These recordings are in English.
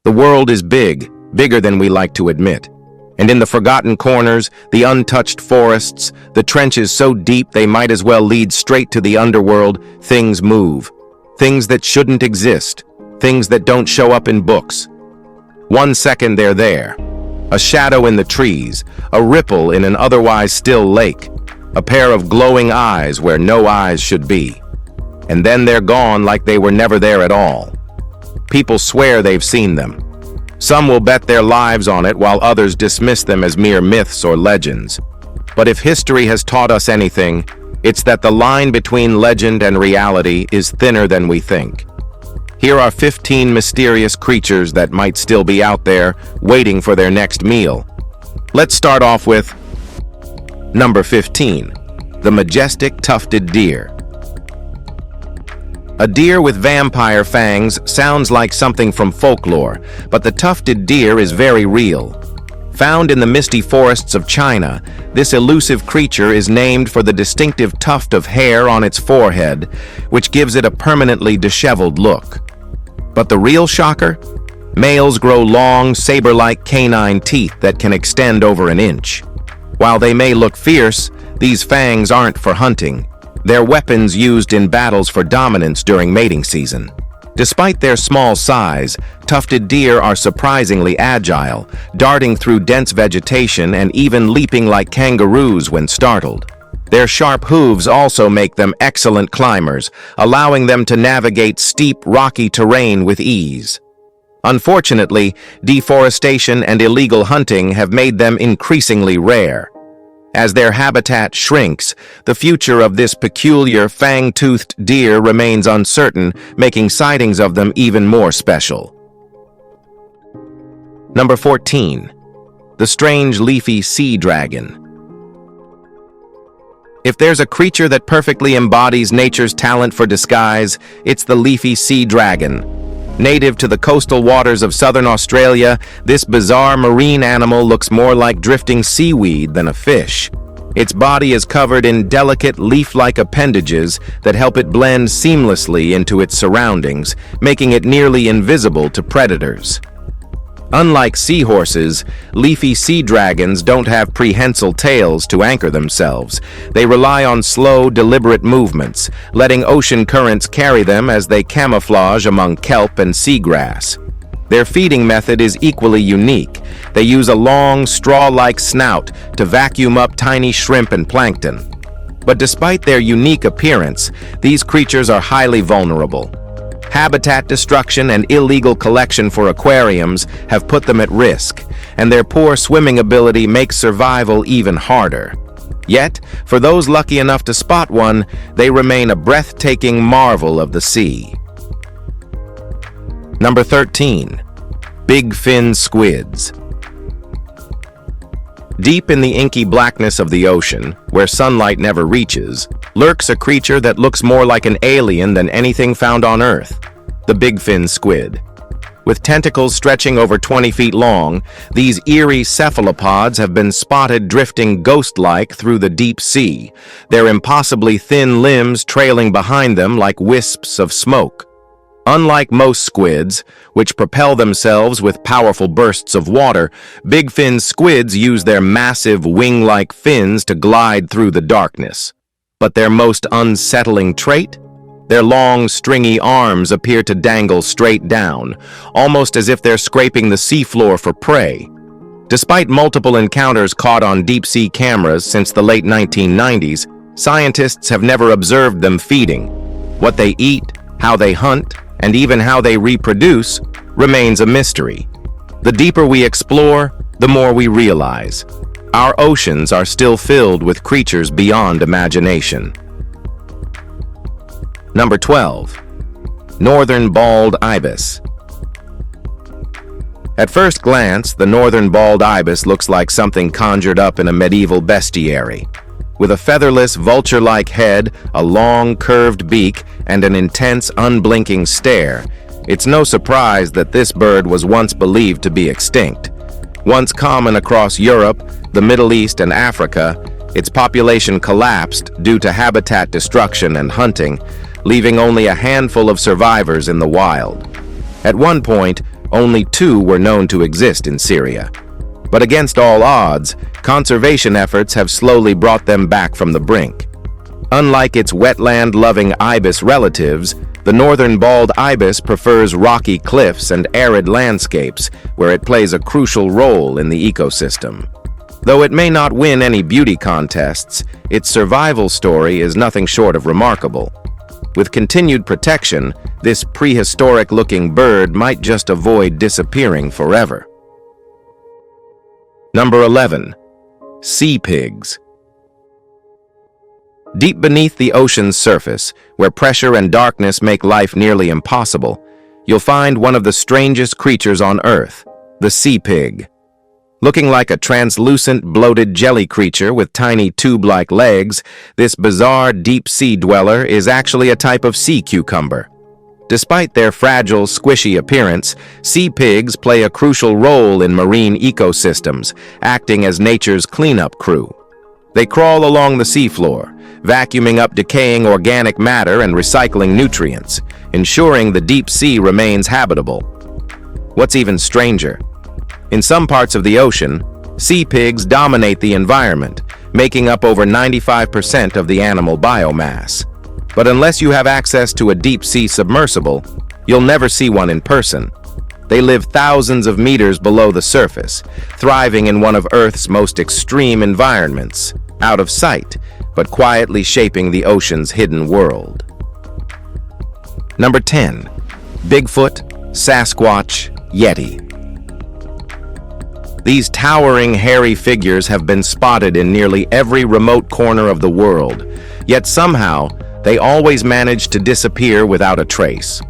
The world is big, bigger than we like to admit. And in the forgotten corners, the untouched forests, the trenches so deep they might as well lead straight to the underworld, things move. Things that shouldn't exist. Things that don't show up in books. 1 second they're there. A shadow in the trees, a ripple in an otherwise still lake, a pair of glowing eyes where no eyes should be. And then they're gone like they were never there at all. People swear they've seen them. Some will bet their lives on it while others dismiss them as mere myths or legends. But if history has taught us anything, it's that the line between legend and reality is thinner than we think. Here are 15 mysterious creatures that might still be out there, waiting for their next meal. Let's start off with number 15, the majestic tufted deer. A deer with vampire fangs sounds like something from folklore, but the tufted deer is very real. Found in the misty forests of China, this elusive creature is named for the distinctive tuft of hair on its forehead, which gives it a permanently disheveled look. But the real shocker? Males grow long, saber-like canine teeth that can extend over an inch. While they may look fierce, these fangs aren't for hunting. They're weapons used in battles for dominance during mating season. Despite their small size, tufted deer are surprisingly agile, darting through dense vegetation and even leaping like kangaroos when startled. Their sharp hooves also make them excellent climbers, allowing them to navigate steep, rocky terrain with ease. Unfortunately, deforestation and illegal hunting have made them increasingly rare. As their habitat shrinks, the future of this peculiar fang-toothed deer remains uncertain, making sightings of them even more special. Number 14. The strange leafy sea dragon. If there's a creature that perfectly embodies nature's talent for disguise, it's the leafy sea dragon. Native to the coastal waters of southern Australia, this bizarre marine animal looks more like drifting seaweed than a fish. Its body is covered in delicate leaf-like appendages that help it blend seamlessly into its surroundings, making it nearly invisible to predators. Unlike seahorses, leafy sea dragons don't have prehensile tails to anchor themselves. They rely on slow, deliberate movements, letting ocean currents carry them as they camouflage among kelp and seagrass. Their feeding method is equally unique. They use a long, straw-like snout to vacuum up tiny shrimp and plankton. But despite their unique appearance, these creatures are highly vulnerable. Habitat destruction and illegal collection for aquariums have put them at risk, and their poor swimming ability makes survival even harder. Yet, for those lucky enough to spot one, they remain a breathtaking marvel of the sea. Number 13. Big fin squids. Deep in the inky blackness of the ocean, where sunlight never reaches, lurks a creature that looks more like an alien than anything found on Earth, the big fin squid. With tentacles stretching over 20 feet long, these eerie cephalopods have been spotted drifting ghost-like through the deep sea, their impossibly thin limbs trailing behind them like wisps of smoke. Unlike most squids, which propel themselves with powerful bursts of water, big fin squids use their massive wing-like fins to glide through the darkness. But their most unsettling trait? Their long, stringy arms appear to dangle straight down, almost as if they're scraping the seafloor for prey. Despite multiple encounters caught on deep-sea cameras since the late 1990s, scientists have never observed them feeding. What they eat, how they hunt, and even how they reproduce remains a mystery. The deeper we explore, the more we realize. Our oceans are still filled with creatures beyond imagination. Number 12. Northern bald ibis. At first glance, the northern bald ibis looks like something conjured up in a medieval bestiary. With a featherless, vulture-like head, a long, curved beak, and an intense, unblinking stare, it's no surprise that this bird was once believed to be extinct. Once common across Europe, the Middle East, and Africa, its population collapsed due to habitat destruction and hunting, leaving only a handful of survivors in the wild. At one point, Only 2 were known to exist in Syria. But against all odds, conservation efforts have slowly brought them back from the brink. Unlike its wetland-loving ibis relatives, the northern bald ibis prefers rocky cliffs and arid landscapes, where it plays a crucial role in the ecosystem. Though it may not win any beauty contests, its survival story is nothing short of remarkable. With continued protection, this prehistoric-looking bird might just avoid disappearing forever. Number 11. Sea pigs. Deep beneath the ocean's surface, where pressure and darkness make life nearly impossible, you'll find one of the strangest creatures on Earth, the sea pig. Looking like a translucent, bloated jelly creature with tiny tube-like legs, this bizarre deep-sea dweller is actually a type of sea cucumber. Despite their fragile, squishy appearance, sea pigs play a crucial role in marine ecosystems, acting as nature's cleanup crew. They crawl along the seafloor, vacuuming up decaying organic matter and recycling nutrients, ensuring the deep sea remains habitable. What's even stranger? In some parts of the ocean, sea pigs dominate the environment, making up over 95% of the animal biomass. But unless you have access to a deep-sea submersible, you'll never see one in person. They live thousands of meters below the surface, thriving in one of Earth's most extreme environments, out of sight, but quietly shaping the ocean's hidden world. Number 10. Bigfoot, Sasquatch, Yeti. These towering, hairy figures have been spotted in nearly every remote corner of the world, yet somehow, they always manage to disappear without a trace.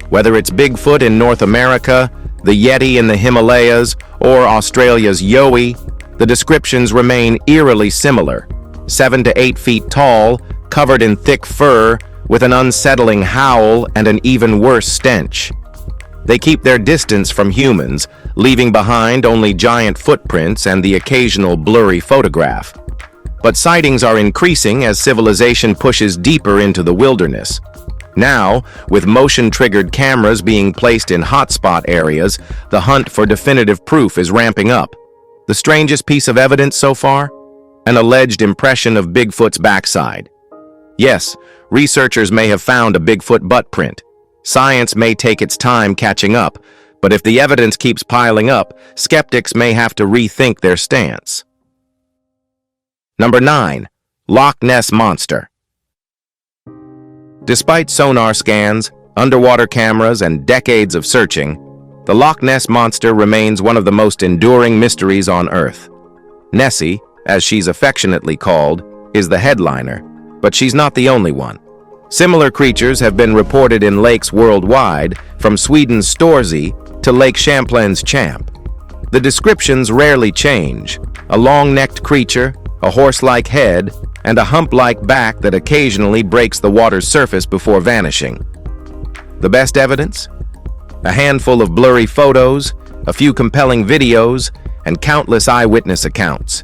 Whether it's Bigfoot in North America, the Yeti in the Himalayas, or Australia's Yowie, the descriptions remain eerily similar. 7 to 8 feet tall, covered in thick fur, with an unsettling howl and an even worse stench. They keep their distance from humans, leaving behind only giant footprints and the occasional blurry photograph. But sightings are increasing as civilization pushes deeper into the wilderness. Now, with motion-triggered cameras being placed in hotspot areas, the hunt for definitive proof is ramping up. The strangest piece of evidence so far? An alleged impression of Bigfoot's backside. Yes, researchers may have found a Bigfoot butt print. Science may take its time catching up, but if the evidence keeps piling up, skeptics may have to rethink their stance. Number 9. Loch Ness Monster. Despite sonar scans, underwater cameras, and decades of searching, the Loch Ness Monster remains one of the most enduring mysteries on Earth. Nessie, as she's affectionately called, is the headliner, but she's not the only one. Similar creatures have been reported in lakes worldwide, from Sweden's Storsjö to Lake Champlain's Champ. The descriptions rarely change: a long-necked creature, a horse-like head, and a hump-like back that occasionally breaks the water's surface before vanishing. The best evidence? A handful of blurry photos, a few compelling videos, and countless eyewitness accounts.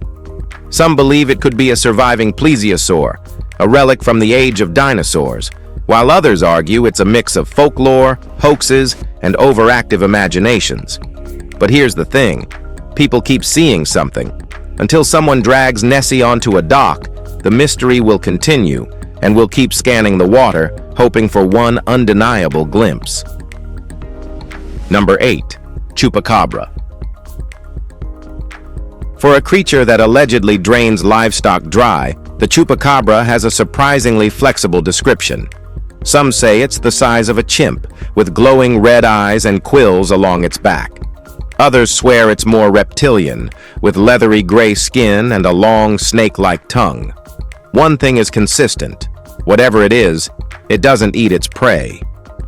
Some believe it could be a surviving plesiosaur, a relic from the age of dinosaurs, while others argue it's a mix of folklore, hoaxes, and overactive imaginations. But here's the thing: people keep seeing something. Until someone drags Nessie onto a dock, the mystery will continue, and we'll keep scanning the water, hoping for one undeniable glimpse. Number 8. Chupacabra. For a creature that allegedly drains livestock dry, the chupacabra has a surprisingly flexible description. Some say it's the size of a chimp, with glowing red eyes and quills along its back. Others swear it's more reptilian, with leathery gray skin and a long snake-like tongue. One thing is consistent: whatever it is, it doesn't eat its prey.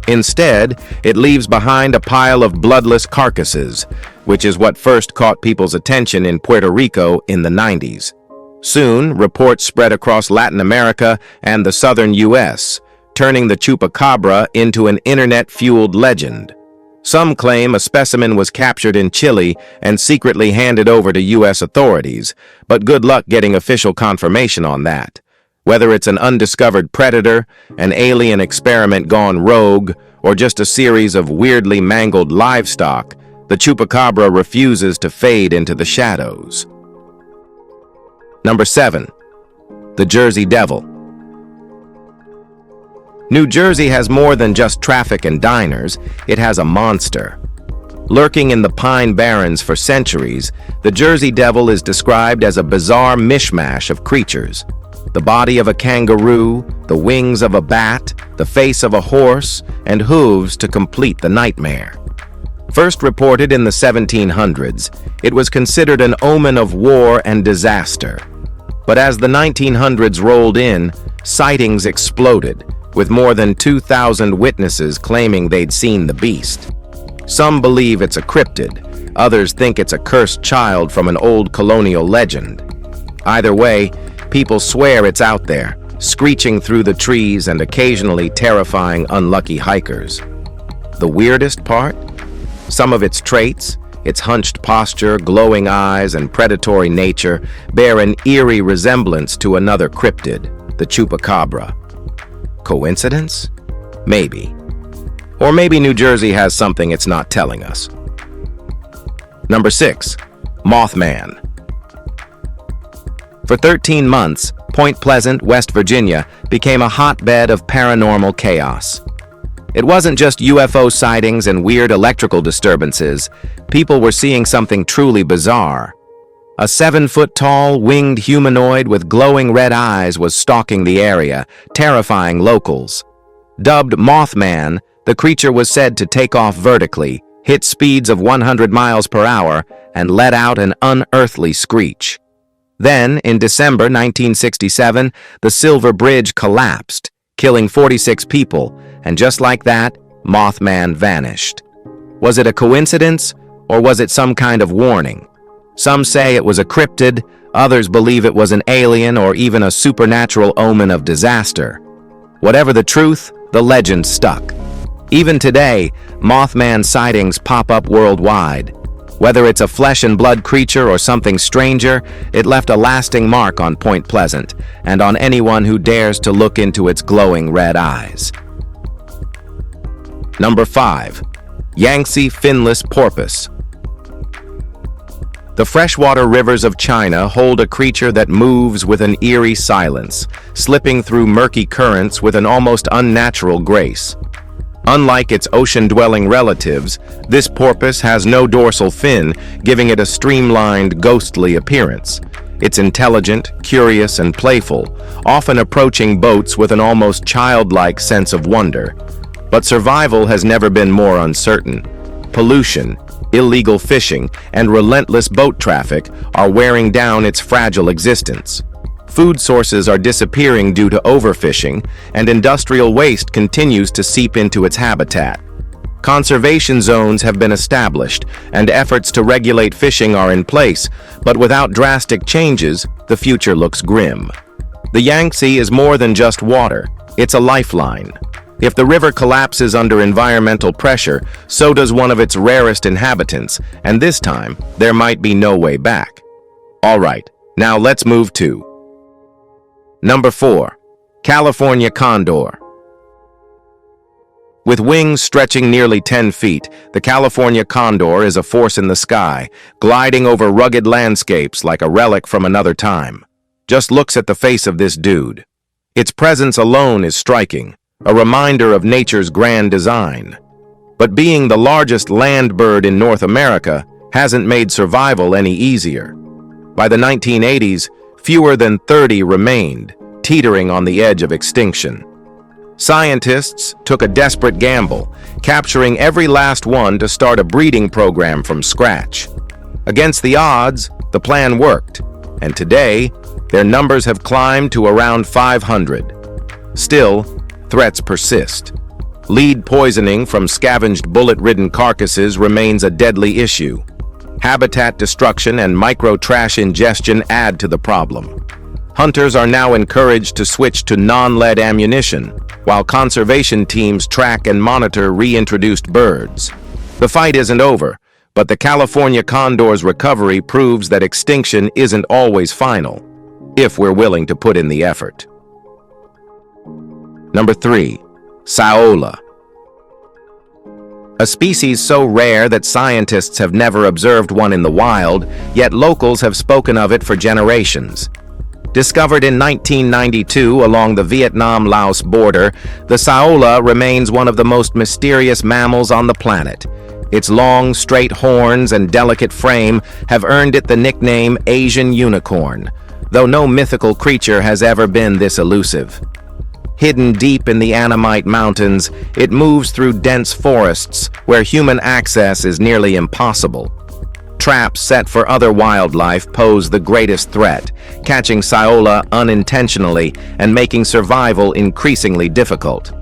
Instead, it leaves behind a pile of bloodless carcasses, which is what first caught people's attention in Puerto Rico in the 90s. Soon, reports spread across Latin America and the southern U.S., turning the chupacabra into an internet-fueled legend. Some claim a specimen was captured in Chile and secretly handed over to U.S. authorities, but good luck getting official confirmation on that. Whether it's an undiscovered predator, an alien experiment gone rogue, or just a series of weirdly mangled livestock, the chupacabra refuses to fade into the shadows. Number 7. The Jersey Devil. New Jersey has more than just traffic and diners, it has a monster. Lurking in the Pine Barrens for centuries, the Jersey Devil is described as a bizarre mishmash of creatures. The body of a kangaroo, the wings of a bat, the face of a horse, and hooves to complete the nightmare. First reported in the 1700s, it was considered an omen of war and disaster. But as the 1900s rolled in, sightings exploded, with more than 2,000 witnesses claiming they'd seen the beast. Some believe it's a cryptid, others think it's a cursed child from an old colonial legend. Either way, people swear it's out there, screeching through the trees and occasionally terrifying unlucky hikers. The weirdest part? Some of its traits, its hunched posture, glowing eyes, and predatory nature, bear an eerie resemblance to another cryptid, the chupacabra. Coincidence? Maybe. Or maybe New Jersey has something it's not telling us. Number 6. Mothman. For 13 months, Point Pleasant, West Virginia, became a hotbed of paranormal chaos. It wasn't just UFO sightings and weird electrical disturbances. People were seeing something truly bizarre. A 7-foot-tall, winged humanoid with glowing red eyes was stalking the area, terrifying locals. Dubbed Mothman, the creature was said to take off vertically, hit speeds of 100 miles per hour, and let out an unearthly screech. Then, in December 1967, the Silver Bridge collapsed, killing 46 people, and just like that, Mothman vanished. Was it a coincidence, or was it some kind of warning? Some say it was a cryptid, others believe it was an alien or even a supernatural omen of disaster. Whatever the truth, the legend stuck. Even today, Mothman sightings pop up worldwide. Whether it's a flesh and blood creature or something stranger, it left a lasting mark on Point Pleasant and on anyone who dares to look into its glowing red eyes. Number 5. Yangtze finless porpoise. The freshwater rivers of China hold a creature that moves with an eerie silence, slipping through murky currents with an almost unnatural grace. Unlike its ocean-dwelling relatives, this porpoise has no dorsal fin, giving it a streamlined, ghostly appearance. It's intelligent, curious, and playful, often approaching boats with an almost childlike sense of wonder. But survival has never been more uncertain. Pollution, illegal fishing, and relentless boat traffic are wearing down its fragile existence. Food sources are disappearing due to overfishing, and industrial waste continues to seep into its habitat. Conservation zones have been established, and efforts to regulate fishing are in place, but without drastic changes, the future looks grim. The Yangtze is more than just water, it's a lifeline. If the river collapses under environmental pressure, so does one of its rarest inhabitants, and this time, there might be no way back. All right, now let's move to Number 4. California condor. With wings stretching nearly 10 feet, the California condor is a force in the sky, gliding over rugged landscapes like a relic from another time. Just looks at the face of this dude. Its presence alone is striking, a reminder of nature's grand design. But being the largest land bird in North America hasn't made survival any easier. By the 1980s, fewer than 30 remained, teetering on the edge of extinction. Scientists took a desperate gamble, capturing every last one to start a breeding program from scratch. Against the odds, the plan worked, and today, their numbers have climbed to around 500. Still, threats persist. Lead poisoning from scavenged bullet-ridden carcasses remains a deadly issue. Habitat destruction and micro-trash ingestion add to the problem. Hunters are now encouraged to switch to non-lead ammunition, while conservation teams track and monitor reintroduced birds. The fight isn't over, but the California condor's recovery proves that extinction isn't always final, if we're willing to put in the effort. Number 3. Saola. A species so rare that scientists have never observed one in the wild, yet locals have spoken of it for generations. Discovered in 1992 along the Vietnam-Laos border, the saola remains one of the most mysterious mammals on the planet. Its long, straight horns and delicate frame have earned it the nickname Asian unicorn, though no mythical creature has ever been this elusive. Hidden deep in the Annamite Mountains, it moves through dense forests where human access is nearly impossible. Traps set for other wildlife pose the greatest threat, catching saola unintentionally and making survival increasingly difficult.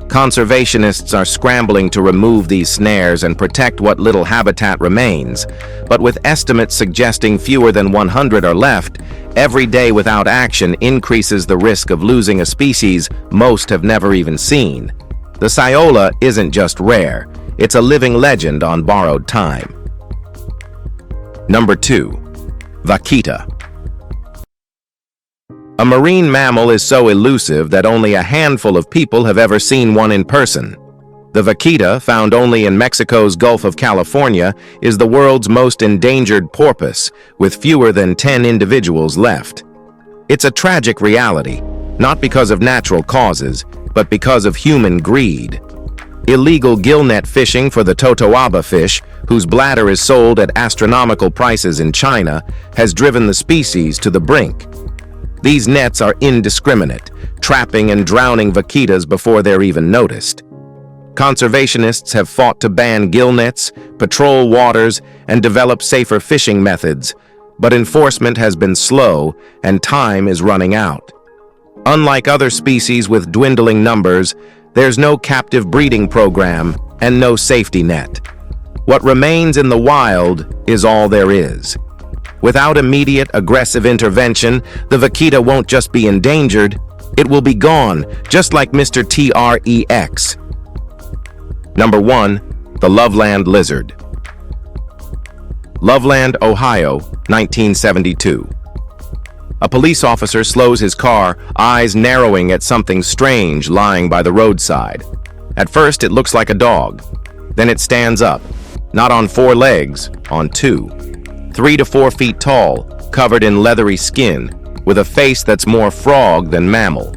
Conservationists are scrambling to remove these snares and protect what little habitat remains, but with estimates suggesting fewer than 100 are left, every day without action increases the risk of losing a species most have never even seen. The saola isn't just rare, it's a living legend on borrowed time. Number 2. Vaquita. A marine mammal is so elusive that only a handful of people have ever seen one in person. The vaquita, found only in Mexico's Gulf of California, is the world's most endangered porpoise, with fewer than 10 individuals left. It's a tragic reality, not because of natural causes, but because of human greed. Illegal gillnet fishing for the totoaba fish, whose bladder is sold at astronomical prices in China, has driven the species to the brink. These nets are indiscriminate, trapping and drowning vaquitas before they're even noticed. Conservationists have fought to ban gillnets, patrol waters, and develop safer fishing methods, but enforcement has been slow and time is running out. Unlike other species with dwindling numbers, there's no captive breeding program and no safety net. What remains in the wild is all there is. Without immediate, aggressive intervention, the vaquita won't just be endangered, it will be gone, just like Mr. TREX. Number 1. The Loveland Lizard. Loveland, Ohio, 1972. A police officer slows his car, eyes narrowing at something strange lying by the roadside. At first, it looks like a dog. Then it stands up, not on 4 legs, on 2. 3 to 4 feet tall, covered in leathery skin, with a face that's more frog than mammal.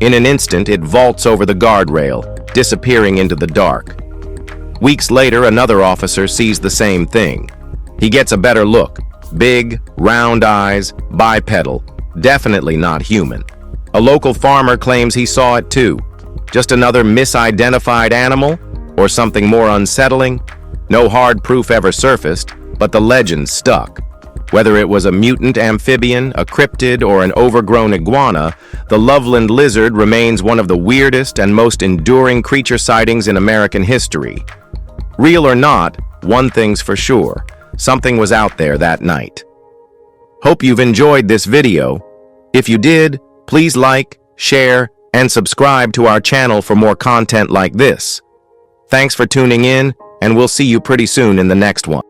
In an instant, it vaults over the guardrail, disappearing into the dark. Weeks later, another officer sees the same thing. He gets a better look. Big, round eyes, bipedal, definitely not human. A local farmer claims he saw it too. Just another misidentified animal? Or something more unsettling? No hard proof ever surfaced, but the legend stuck. Whether it was a mutant amphibian, a cryptid, or an overgrown iguana, the Loveland lizard remains one of the weirdest and most enduring creature sightings in American history. Real or not, one thing's for sure. Something was out there that night. Hope you've enjoyed this video. If you did, please like, share, and subscribe to our channel for more content like this. Thanks for tuning in, and we'll see you pretty soon in the next one.